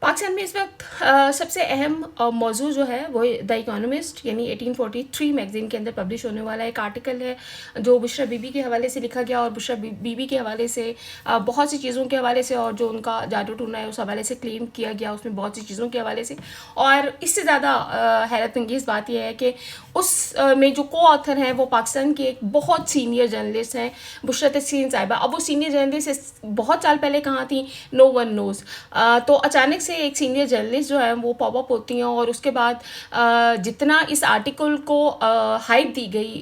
पाकिस्तान में इस वक्त सबसे अहम मौजू जो है वो द इकोनॉमिस्ट यानी 1843 मैगज़ीन के अंदर पब्लिश होने वाला एक आर्टिकल है जो बुशरा बीबी के हवाले से लिखा गया और बुशरा बीबी के हवाले से बहुत सी चीज़ों के हवाले से और जो उनका जादू टूना है उस हवाले से क्लेम किया गया उसमें बहुत सी चीज़ों के हवाले से। और इससे ज़्यादा हैरत अंगेज़ बात यह है कि उस में जो को ऑथर हैं वो पाकिस्तान के एक बहुत सीनियर जर्नलिस्ट हैं बुशरा तस्कीन साहिबा। अब वो सीनियर जर्नलिस्ट बहुत साल पहले कहाँ थी नो वन नोज़। तो अचानक से एक सीनियर जर्नलिस्ट जो है वो पॉप अप होती हैं और उसके बाद जितना इस आर्टिकल को हाइप दी गई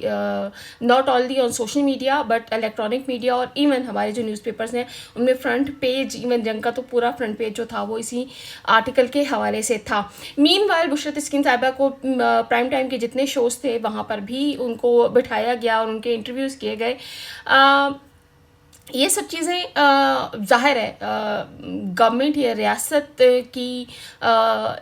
not only on social media but electronic media और इवन हमारे जो न्यूज़पेपर्स हैं उनमें फ्रंट पेज इवन जंग का तो पूरा फ्रंट पेज जो था वो इसी आर्टिकल के हवाले से था। मीनवाइल बुशरा तस्कीन साहिबा को प्राइम टाइम के जितने शोज़ थे वहाँ पर भी उनको बिठाया गया और उनके इंटरव्यूज़ किए गए। ये सब चीज़ें ज़ाहिर है गवर्नमेंट या रियासत की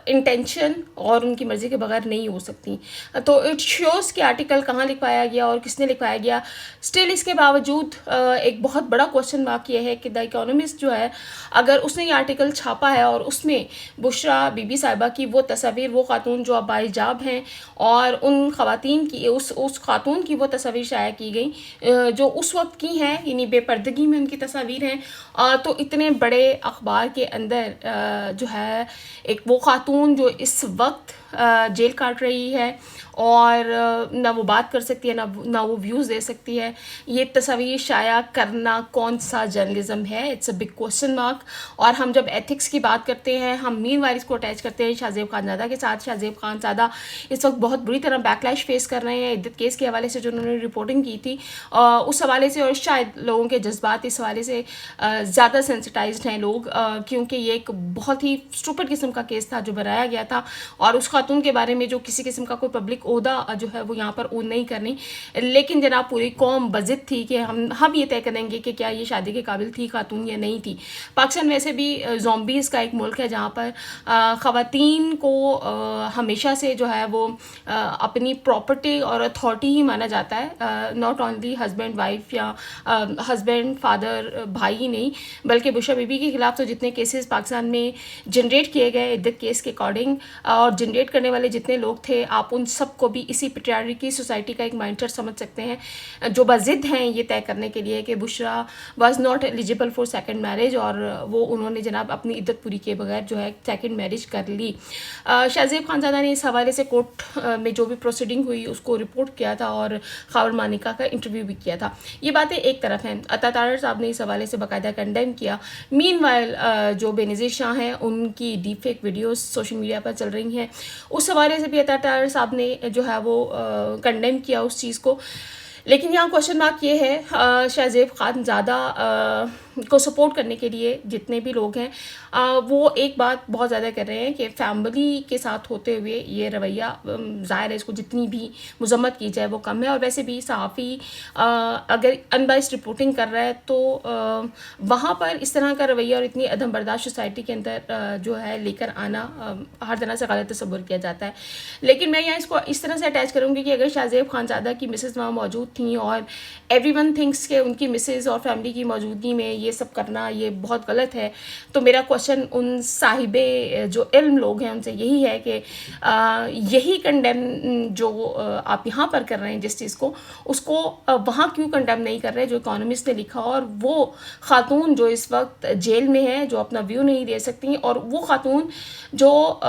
इंटेंशन और उनकी मर्ज़ी के बगैर नहीं हो सकती। तो इट शोज़ कि आर्टिकल कहाँ लिखवाया गया और किसने लिखवाया गया। स्टिल इसके बावजूद एक बहुत बड़ा क्वेश्चन मार्क ये है कि द इकोनॉमिस्ट जो है अगर उसने ये आर्टिकल छापा है और उसमें बुशरा बीबी साहिबा की वो तस्वीर वो खातून जो अब बाहिजाब हैं और उन ख़वातीन की उस खातून की वो तस्वीर शाया की गई जो उस वक्त की हैं यानी बेपर्दगी में उनकी तस्वीर हैं। तो इतने बड़े अखबार के अंदर जो है एक वो खातून जो इस वक्त जेल काट रही है और ना वो बात कर सकती है ना वो व्यूज़ दे सकती है, ये तस्वीर शाया करना कौन सा जर्नलिज्म है? It's a big question mark. और हम जब एथिक्स की बात करते हैं हम मीनवाइल इसको अटैच करते हैं शाहजेब खानज़ादा के साथ। शाहजेब खानज़ादा इस वक्त बहुत बुरी तरह बैकलैश फेस कर रहे हैं इद्दत केस के हवाले से जो उन्होंने रिपोर्टिंग की थी उस हवाले से। और शायद लोगों के जज्बात इस हवाले से ज़्यादा सेंसिटाइज्ड हैं लोग क्योंकि ये एक बहुत ही स्टूपिड किस्म का केस था जो बनाया गया था और उस खातून के बारे में जो किसी किस्म का कोई पब्लिक ओहदा जो है वो यहाँ पर ओन नहीं करनी। लेकिन जनाब पूरी कौम बज़िद थी कि हम ये तय करेंगे कि क्या ये शादी के काबिल थी खातून या नहीं थी। पाकिस्तान वैसे भी ज़ॉम्बीज़ का एक मुल्क है जहाँ पर ख़वातीन को हमेशा से जो है वो अपनी प्रॉपर्टी और अथॉरिटी ही माना जाता है। नॉट ओनली हस्बैंड वाइफ या हस्बैंड फादर भाई ही नहीं बल्कि बुशरा बीबी के ख़िलाफ़ तो जितने केसेस पाकिस्तान में जनरेट किए गए इद्दत केस के अकॉर्डिंग और जनरेट करने वाले जितने लोग थे आप उन सबको भी इसी पेट्रियार्की सोसाइटी का एक माइंडसेट समझ सकते हैं जो बज़िद हैं ये तय करने के लिए कि Bushra was not eligible for second marriage और वो उन्होंने जनाब अपनी इद्दत पूरी किए बगैर जो है सेकंड मैरिज कर ली। शाहजेब खानज़ादा ने इस हवाले से कोर्ट में जो भी प्रोसीडिंग हुई उसको रिपोर्ट किया था और खावर मानिका का इंटरव्यू भी किया था। ये बातें एक तरफ हैं। अतातार साहब ने इस हवाले से बाकायदा कंडेम किया। मीनवाइल जो बेनज़ीर शाह हैं उनकी deep fake videos social media पर चल रही हैं उस हवाले से भी अतातार साहब ने जो है वो कंडेम किया उस चीज़ को। लेकिन यहाँ क्वेश्चन मार्क ये है शाहजेब खानज़ादा को सपोर्ट करने के लिए जितने भी लोग हैं वो एक बात बहुत ज़्यादा कर रहे हैं कि फैमिली के साथ होते हुए ये रवैया ज़ाहिर है इसको जितनी भी मजम्मत की जाए वो कम है। और वैसे भी सहाफ़ी अगर अनबाइस्ड रिपोर्टिंग कर रहा है तो वहाँ पर इस तरह का रवैया और इतनी अदम बर्दाश्त सोसाइटी के अंदर जो है लेकर आना हर तरह से गलत तस्वुर किया जाता है। लेकिन मैं यहाँ इसको इस तरह से अटैच करूँगी कि अगर शाहजेब खानज़ादा की मिसेज़ वहाँ मौजूद थी और एवरीवन थिंक्स के उनकी मिसेज़ और फैमिली की मौजूदगी में ये सब करना ये बहुत गलत है तो मेरा क्वेश्चन उन साहिबे जो इल्म लोग हैं उनसे यही है कि यही कंडेम जो आप यहाँ पर कर रहे हैं जिस चीज़ को उसको वहाँ क्यों कंडेम नहीं कर रहे जो इकोनॉमिस्ट ने लिखा। और वो खातून जो इस वक्त जेल में है जो अपना व्यू नहीं दे सकती और वो खातून जो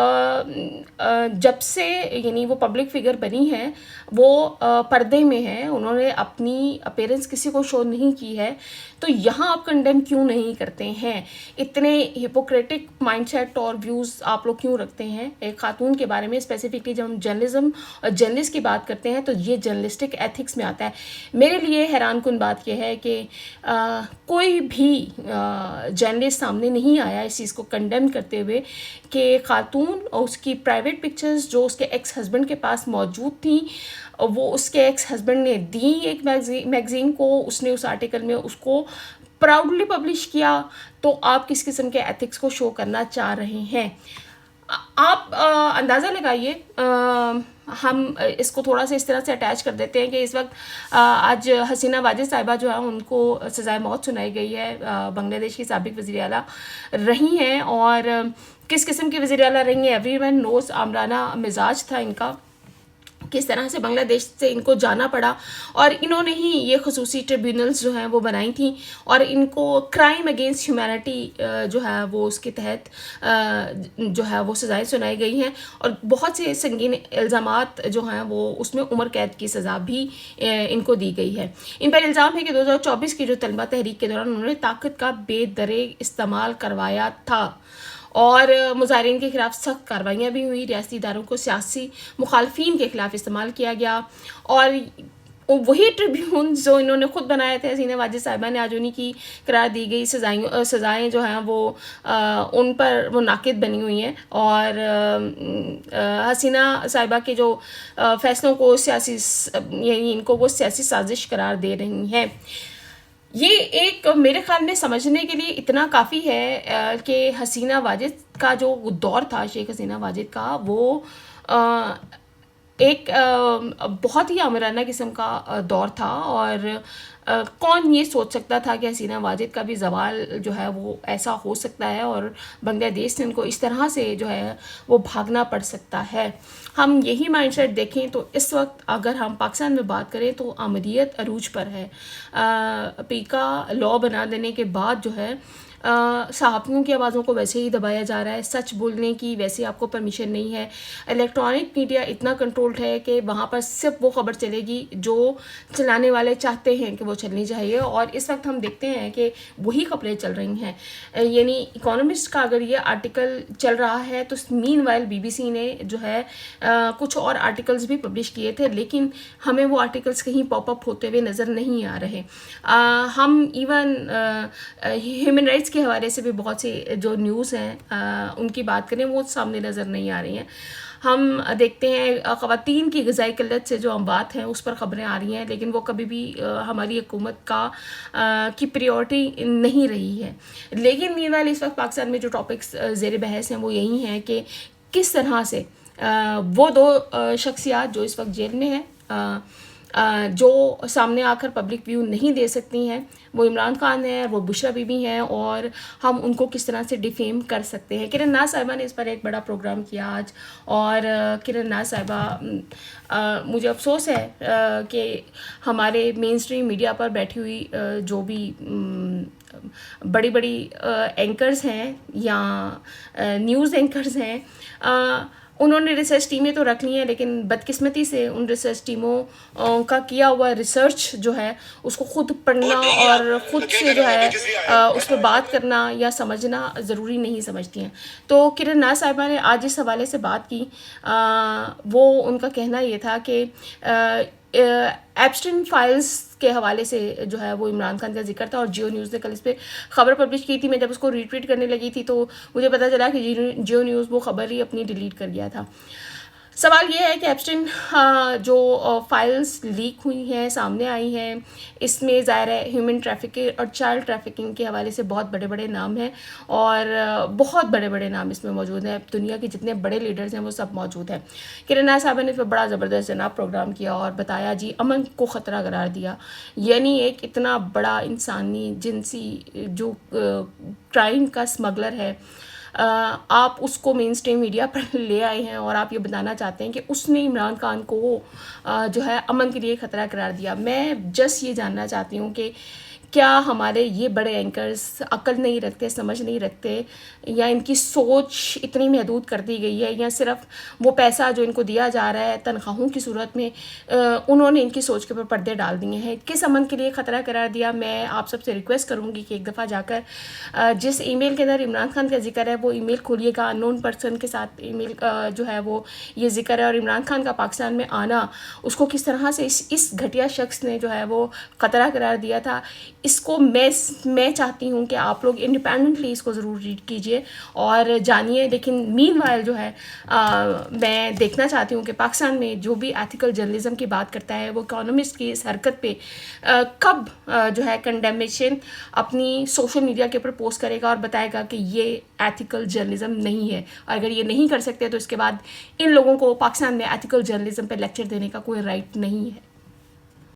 जब से यानी वो पब्लिक फिगर बनी है वो पर्दे में है उन्होंने अपनी अपीयरेंस किसी को शो नहीं की है तो यहाँ आप कंडेम क्यों नहीं करते हैं? इतने हिपोक्रेटिक माइंडसेट और व्यूज़ आप लोग क्यों रखते हैं एक खातून के बारे में? स्पेसिफिकली जब हम जर्नलिज्म और जर्नलिस्ट की बात करते हैं तो ये जर्नलिस्टिक एथिक्स में आता है। मेरे लिए हैरान कुन बात यह है कि कोई भी जर्नलिस्ट सामने नहीं आया इस चीज़ को कंडेम करते हुए कि खातून और उसकी प्राइवेट पिक्चर्स जो उसके एक्स हस्बैंड के पास मौजूद थी वो उसके एक्स हस्बैंड ने दी एक मैगज़ीन को उसने उस आर्टिकल में उसको प्राउडली पब्लिश किया। तो आप किस किस्म के एथिक्स को शो करना चाह रहे हैं? आप अंदाज़ा लगाइए। हम इसको थोड़ा सा इस तरह से अटैच कर देते हैं कि इस वक्त आज हसीना वाजिद साहिबा जो है उनको सज़ाए मौत सुनाई गई है। बांग्लादेश की साबिक वज़ीर आला रही हैं और किस किस्म की वज़ीर आला रही हैं एवरीवन नोज़। आमराना मिजाज था इनका, किस तरह से बांग्लादेश से इनको जाना पड़ा, और इन्होंने ही ये खसूसी ट्रिब्यूनल्स जो हैं वो बनाई थी, और इनको क्राइम अगेंस्ट ह्यूमैनिटी जो है वो उसके तहत जो है वो सज़ाएं सुनाई गई हैं, और बहुत से संगीन इल्ज़ामात जो हैं वो उसमें उम्र कैद की सज़ा भी इनको दी गई है। इन पर इल्ज़ाम है कि 2024 की जो तलबा तहरीक के दौरान उन्होंने ताकत का बेदरे इस्तेमाल करवाया था, और मुजाहिरीन के खिलाफ सख्त कार्रवाइयाँ भी हुई। रियासती इदारों को सियासी मुखालफिन के खिलाफ इस्तेमाल किया गया, और वही ट्रिब्यून जो इन्होंने खुद बनाए थे हसीना वाजिद साहिबा ने, आज उन्हीं की करार दी गई सज़ाएँ जो हैं वो उन पर वो नाकिद बनी हुई हैं, और हसीना साहिबा के जो फ़ैसलों को सियासी यानी इनको वो सियासी साजिश करार दे रही हैं। ये एक मेरे ख़्याल में समझने के लिए इतना काफ़ी है कि हसीना वाजिद का जो दौर था, शेख हसीना वाजिद का, वो एक बहुत ही आमराना किस्म का दौर था, और कौन ये सोच सकता था कि हसीना वाजिद का भी ज़वाल जो है वो ऐसा हो सकता है, और बांग्लादेश से उनको इस तरह से जो है वो भागना पड़ सकता है। हम यही माइंडसेट देखें तो इस वक्त अगर हम पाकिस्तान में बात करें तो आमदीयत अरूज पर है। पीका लॉ बना देने के बाद जो है सहाफ़ियों की आवाज़ों को वैसे ही दबाया जा रहा है, सच बोलने की वैसे आपको परमिशन नहीं है। इलेक्ट्रॉनिक मीडिया इतना कंट्रोल्ड है कि वहाँ पर सिर्फ वो ख़बर चलेगी जो चलाने वाले चाहते हैं कि वो चलनी चाहिए, और इस वक्त हम देखते हैं कि वही खबरें चल रही हैं। यानी इकोनॉमिस्ट का अगर ये आर्टिकल चल रहा है तो मीनवाइल BBC ने जो है कुछ और आर्टिकल्स भी पब्लिश किए थे, लेकिन हमें वो आर्टिकल्स कहीं पॉपअप होते हुए नज़र नहीं आ रहे। हम इवन ह्यूमन राइट्स के हवाले से भी बहुत सी जो न्यूज़ हैं उनकी बात करें वो सामने नज़र नहीं आ रही हैं। हम देखते हैं ख़वातीन की ग़िज़ाई किल्लत से जो अमवात हैं उस पर ख़बरें आ रही हैं, लेकिन वो कभी भी हमारी हुकूमत की प्रायोरिटी नहीं रही है। लेकिन मीनवाइल इस वक्त पाकिस्तान में जो टॉपिक्स ज़ेर बहस हैं वो यही हैं कि किस तरह से वो दो शख्सियात जो इस वक्त जेल में हैं, जो सामने आकर पब्लिक व्यू नहीं दे सकती हैं, वो इमरान खान है, वो बुशरा बीबी हैं, और हम उनको किस तरह से डिफेम कर सकते हैं। किरण नाज़ साहिबा ने इस पर एक बड़ा प्रोग्राम किया आज, और किरण नाज़ साहिबा, मुझे अफसोस है कि हमारे मेन स्ट्रीम मीडिया पर बैठी हुई जो भी बड़ी बड़ी एंकर्स हैं या न्यूज़ एंकर्स हैं, उन्होंने रिसर्च टीमें तो रख ली हैं, लेकिन बदकिस्मती से उन रिसर्च टीमों का किया हुआ रिसर्च जो है उसको खुद पढ़ना और ख़ुद से जो है उस पर बात करना या समझना ज़रूरी नहीं समझती हैं। तो किरण नाज़ साहिबा ने आज इस हवाले से बात की। वो उनका कहना ये था कि एप्स्टाइन फाइल्स के हवाले से जो है वो इमरान खान का जिक्र था, और जियो न्यूज़ ने कल इस पर ख़बर पब्लिश की थी। मैं जब उसको रीट्वीट करने लगी थी तो मुझे पता चला कि जियो न्यूज़ वो ख़बर ही अपनी डिलीट कर गया था। सवाल ये है कि एप्स्टाइन जो फाइल्स लीक हुई हैं, सामने आई हैं, इसमें ज़ाहिर है ह्यूमन ट्रैफिकिंग और चाइल्ड ट्रैफिकिंग के हवाले से बहुत बड़े बड़े नाम हैं, और बहुत बड़े बड़े नाम इसमें मौजूद हैं। दुनिया के जितने बड़े लीडर्स हैं वो सब मौजूद हैं। किरण नाज़ साहब ने इस पर बड़ा ज़बरदस्त जनाब प्रोग्राम किया और बताया जी, अमन को ख़तरा करार दिया। यानी एक इतना बड़ा इंसानी जिनसी जो क्राइम का स्मगलर है, आप उसको मेन स्ट्रीम मीडिया पर ले आए हैं, और आप ये बताना चाहते हैं कि उसने इमरान खान को जो है अमन के लिए ख़तरा करार दिया। मैं जस्ट ये जानना चाहती हूँ कि क्या हमारे ये बड़े एंकर्स अक्ल नहीं रखते, समझ नहीं रखते, या इनकी सोच इतनी महदूद कर दी गई है, या सिर्फ वो पैसा जो इनको दिया जा रहा है तनख्वाहों की सूरत में उन्होंने इनकी सोच के ऊपर पर्दे डाल दिए हैं। किस अमन के लिए ख़तरा करार दिया? मैं आप सबसे रिक्वेस्ट करूँगी कि एक दफ़ा जाकर जिस ईमेल के अंदर इमरान खान का जिक्र है वो ईमेल खोलिएगा। अननोन पर्सन के साथ ईमेल जो है वो ये जिक्र है, और इमरान खान का पाकिस्तान में आना, उसको किस तरह से इस घटिया शख्स ने जो है वो ख़तरा करार दिया था, इसको मैं चाहती हूँ कि आप लोग इंडिपेंडेंटली इसको ज़रूर रीड कीजिए और जानिए। लेकिन मीनवाइल जो है मैं देखना चाहती हूँ कि पाकिस्तान में जो भी एथिकल जर्नलिज्म की बात करता है वो इकोनॉमिस्ट की इस हरकत पे कब जो है कंडेमेशन अपनी सोशल मीडिया के ऊपर पोस्ट करेगा और बताएगा कि ये एथिकल जर्नलिज्म नहीं है। और अगर ये नहीं कर सकते तो इसके बाद इन लोगों को पाकिस्तान में एथिकल जर्नलिज्म पे लेक्चर देने का कोई राइट नहीं है।